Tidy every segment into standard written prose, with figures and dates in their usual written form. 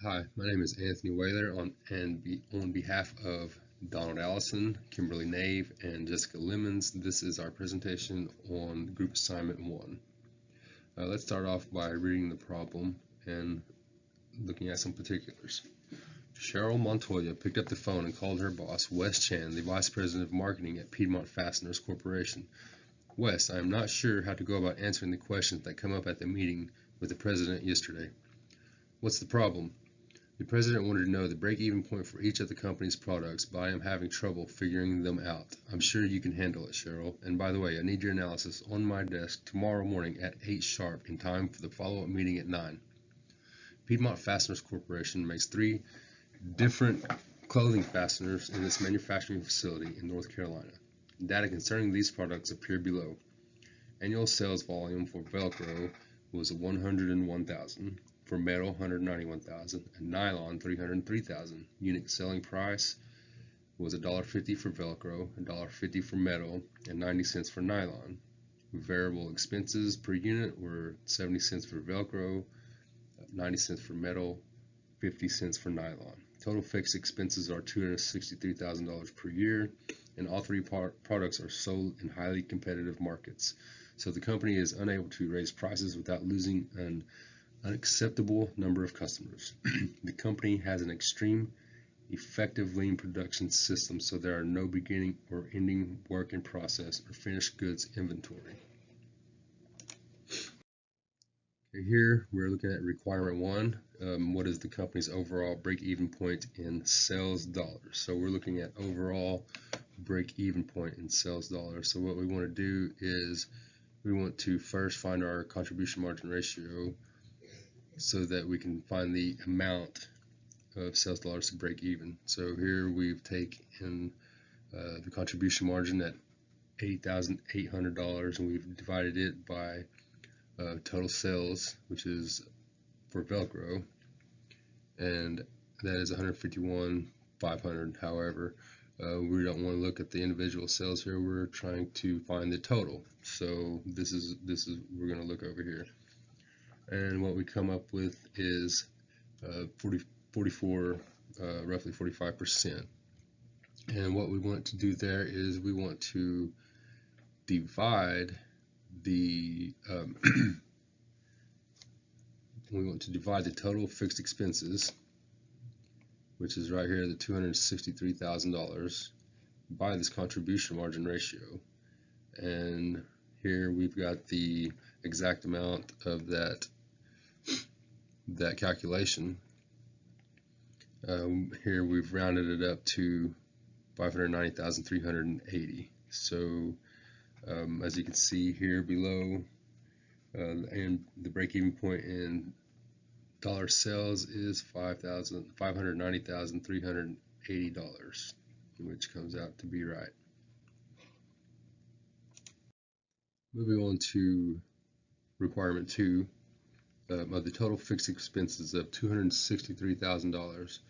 Hi, my name is Anthony Whaler on behalf of Donald Allison, Kimberly Nave, and Jessica Lemons. This is our presentation on Group Assignment 1. Let's start off by reading the problem and looking at some particulars. Cheryl Montoya picked up the phone and called her boss, Wes Chan, the Vice President of Marketing at Piedmont Fasteners Corporation. Wes, I am not sure how to go about answering the questions that come up at the meeting with the President yesterday. What's the problem? The president wanted to know the break-even point for each of the company's products, but I am having trouble figuring them out. I'm sure you can handle it, Cheryl. And by the way, I need your analysis on my desk tomorrow morning at 8 sharp in time for the follow-up meeting at 9. Piedmont Fasteners Corporation makes 3 different clothing fasteners in its manufacturing facility in North Carolina. Data concerning these products appear below. Annual sales volume for Velcro was 101,000. For metal, 191,000, and nylon, 303,000. Unit selling price was $1.50 for Velcro, $1.50 for metal, and 90 cents for nylon. Variable expenses per unit were 70 cents for Velcro, 90 cents for metal, 50 cents for nylon. Total fixed expenses are $263,000 per year, and all 3 products are sold in highly competitive markets. So the company is unable to raise prices without losing an unacceptable number of customers. The company has an extreme effective lean production system, so there are no beginning or ending work in process or finished goods inventory. Okay, here we're looking at requirement 1. What is the company's overall break-even point in sales dollars? So we're looking at overall break-even point in sales dollars. So what we want to do is we want to first find our contribution margin ratio so that we can find the amount of sales dollars to break even. So here we've taken the contribution margin at $80,800 and we've divided it by total sales, which is for Velcro, and that is $151,500. However, we don't want to look at the individual sales here. We're trying to find the total. So this is we're going to look over here. And what we come up with is 44, roughly 45%. And what we want to do there is we want to divide the the total fixed expenses, which is right here, the $263,000, by this contribution margin ratio. And here we've got the exact amount of that calculation. Here we've rounded it up to 590,380. So as you can see here below, and the break-even point in dollar sales is $590,380, which comes out to be right. Moving on to requirement 2. Of the total fixed expenses of $263,000,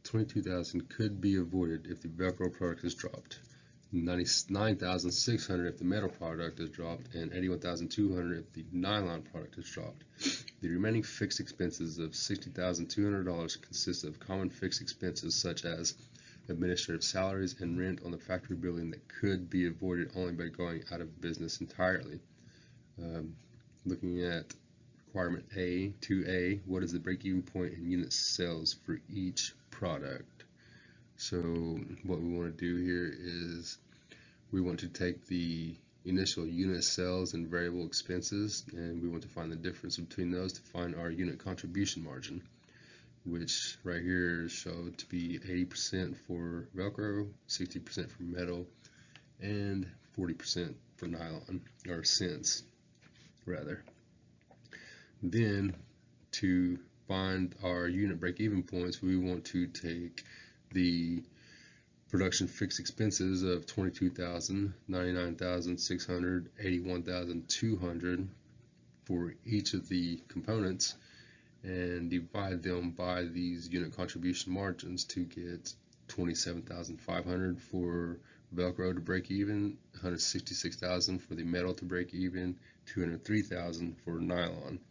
$22,000 could be avoided if the Velcro product is dropped, $99,600 if the metal product is dropped, and $81,200 if the nylon product is dropped. The remaining fixed expenses of $60,200 consist of common fixed expenses such as administrative salaries and rent on the factory building that could be avoided only by going out of business entirely. Looking at requirement 2A, what is the break-even point in unit sales for each product? So what we want to do here is we want to take the initial unit sales and variable expenses, and we want to find the difference between those to find our unit contribution margin, which right here is showed to be 80% for Velcro, 60% for metal, and 40% for nylon, or cents rather. Then to find our unit break-even points, we want to take the production fixed expenses of $22,000, $99,600, $81,200 for each of the components and divide them by these unit contribution margins to get $27,500 for Velcro to break even, $166,000 for the metal to break even, $203,000 for nylon.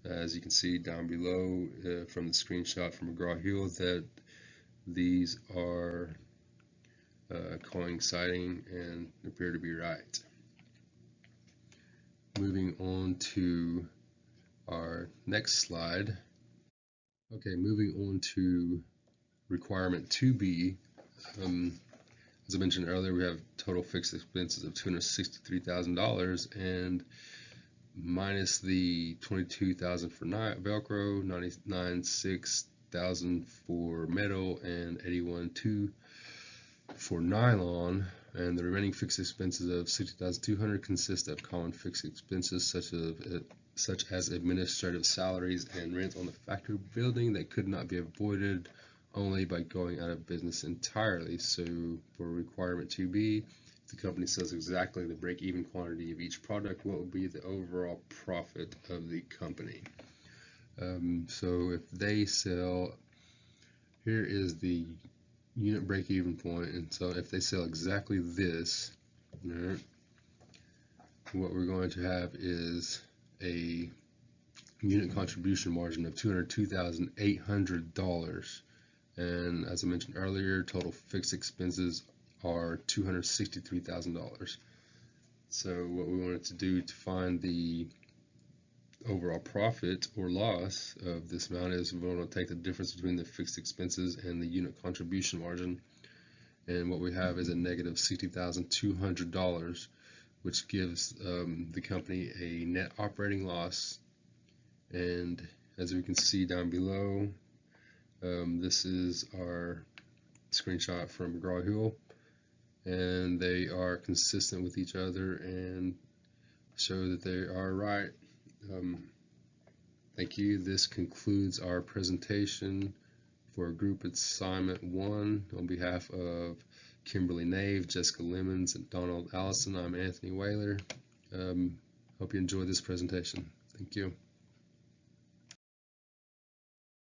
As you can see down below from the screenshot from McGraw-Hill, that these are coinciding and appear to be right. Moving on to our next slide. Okay, moving on to requirement 2B. As I mentioned earlier, we have total fixed expenses of $263,000 and minus the $22,000 for Velcro, $99,600 for metal, and $81,200 for nylon, and the remaining fixed expenses of $60,200 consist of common fixed expenses such as administrative salaries and rent on the factory building that could not be avoided only by going out of business entirely. So for requirement 2B, the company sells exactly the break-even quantity of each product, what will be the overall profit of the company? So if they sell, here is the unit break-even point, and so if they sell exactly this, right, what we're going to have is a unit contribution margin of $202,800, and as I mentioned earlier, total fixed expenses are $263,000. So what we wanted to do to find the overall profit or loss of this amount is we want to take the difference between the fixed expenses and the unit contribution margin, and what we have is a negative $60,200, which gives the company a net operating loss. And as we can see down below, this is our screenshot from McGraw-Hill, and they are consistent with each other and show that they are right. Thank you. This concludes our presentation for group assignment 1. On behalf of Kimberly Nave, Jessica Lemons, and Donald Allison, I'm Anthony Whaler. Hope you enjoyed this presentation. Thank you.